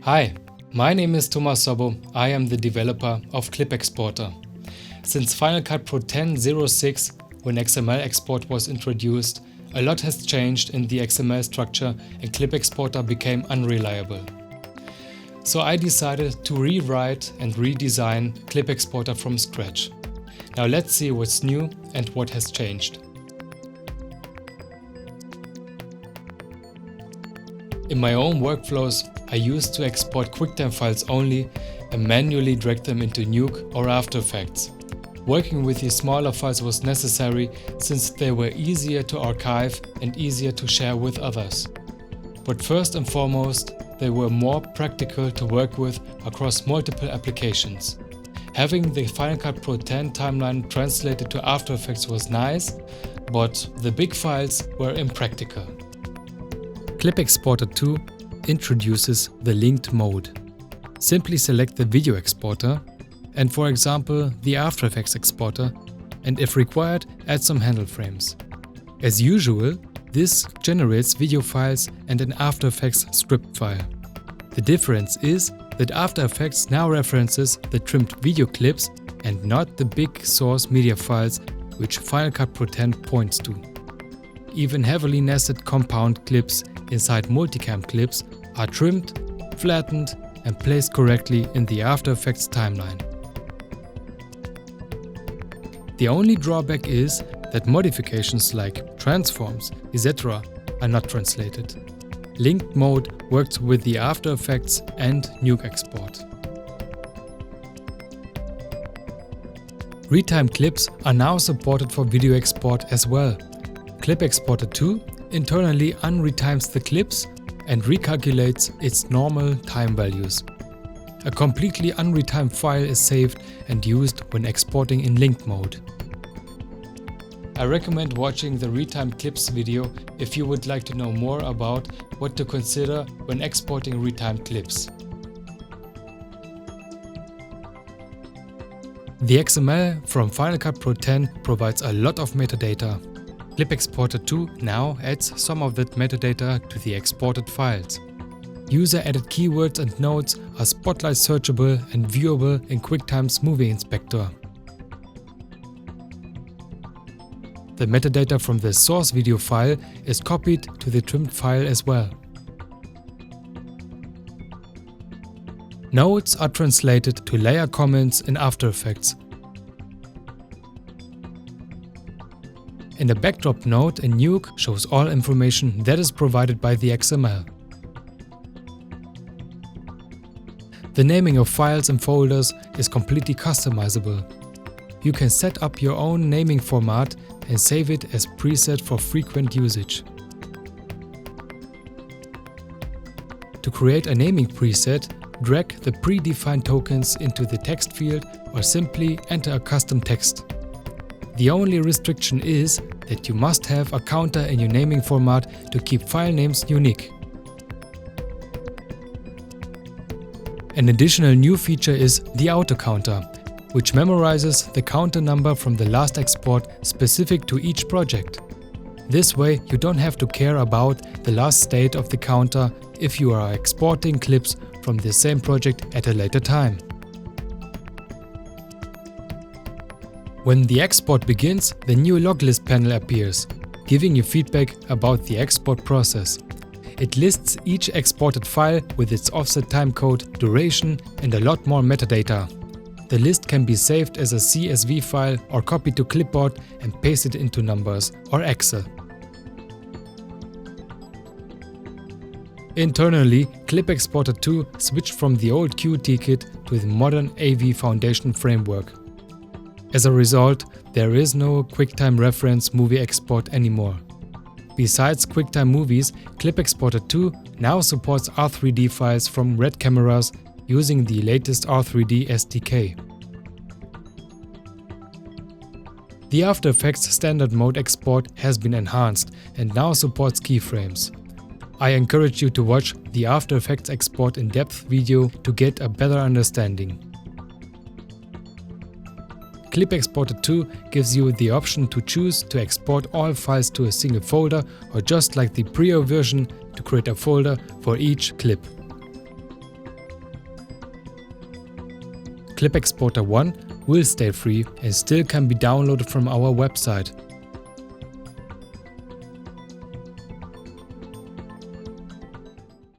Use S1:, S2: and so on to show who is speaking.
S1: Hi, my name is Thomas Sobo. I am the developer of ClipExporter. Since Final Cut Pro 10.06, when XML export was introduced, a lot has changed in the XML structure and ClipExporter became unreliable. So I decided to rewrite and redesign ClipExporter from scratch. Now let's see what's new and what has changed. In my own workflows, I used to export QuickTime files only and manually drag them into Nuke or After Effects. Working with these smaller files was necessary since they were easier to archive and easier to share with others. But first and foremost, they were more practical to work with across multiple applications. Having the Final Cut Pro 10 timeline translated to After Effects was nice, but the big files were impractical. ClipExporter 2 introduces the linked mode. Simply select the video exporter and, for example, the After Effects exporter, and if required, add some handle frames. As usual, this generates video files and an After Effects script file. The difference is that After Effects now references the trimmed video clips and not the big source media files which Final Cut Pro 10 points to. Even heavily nested compound clips inside multicam clips are trimmed, flattened and placed correctly in the After Effects timeline. The only drawback is that modifications like transforms, etc. are not translated. Linked mode works with the After Effects and Nuke export. Retimed clips are now supported for video export as well. ClipExporter 2 internally unretimes the clips and recalculates its normal time values. A completely unretimed file is saved and used when exporting in linked mode. I recommend watching the Retimed clips video if you would like to know more about what to consider when exporting retimed clips. The XML from Final Cut Pro 10 provides a lot of metadata. ClipExporter 2 now adds some of that metadata to the exported files. User-added keywords and notes are spotlight searchable and viewable in QuickTime's Movie Inspector. The metadata from the source video file is copied to the trimmed file as well. Notes are translated to layer comments in After Effects. And a backdrop note in Nuke shows all information that is provided by the XML. The naming of files and folders is completely customizable. You can set up your own naming format and save it as preset for frequent usage. To create a naming preset, drag the predefined tokens into the text field or simply enter a custom text. The only restriction is that you must have a counter in your naming format to keep file names unique. An additional new feature is the auto counter, which memorizes the counter number from the last export specific to each project. This way you don't have to care about the last state of the counter if you are exporting clips from the same project at a later time. When the export begins, the new log list panel appears, giving you feedback about the export process. It lists each exported file with its offset timecode, duration and a lot more metadata. The list can be saved as a CSV file or copied to clipboard and pasted into Numbers or Excel. Internally, ClipExporter 2 switched from the old Qt-kit to the modern AV Foundation framework. As a result, there is no QuickTime reference movie export anymore. Besides QuickTime movies, ClipExporter 2 now supports R3D files from Red cameras using the latest R3D SDK. The After Effects standard mode export has been enhanced and now supports keyframes. I encourage you to watch the After Effects export in-depth video to get a better understanding. ClipExporter 2 gives you the option to choose to export all files to a single folder or just like the Prio version to create a folder for each clip. ClipExporter 1 will stay free and still can be downloaded from our website.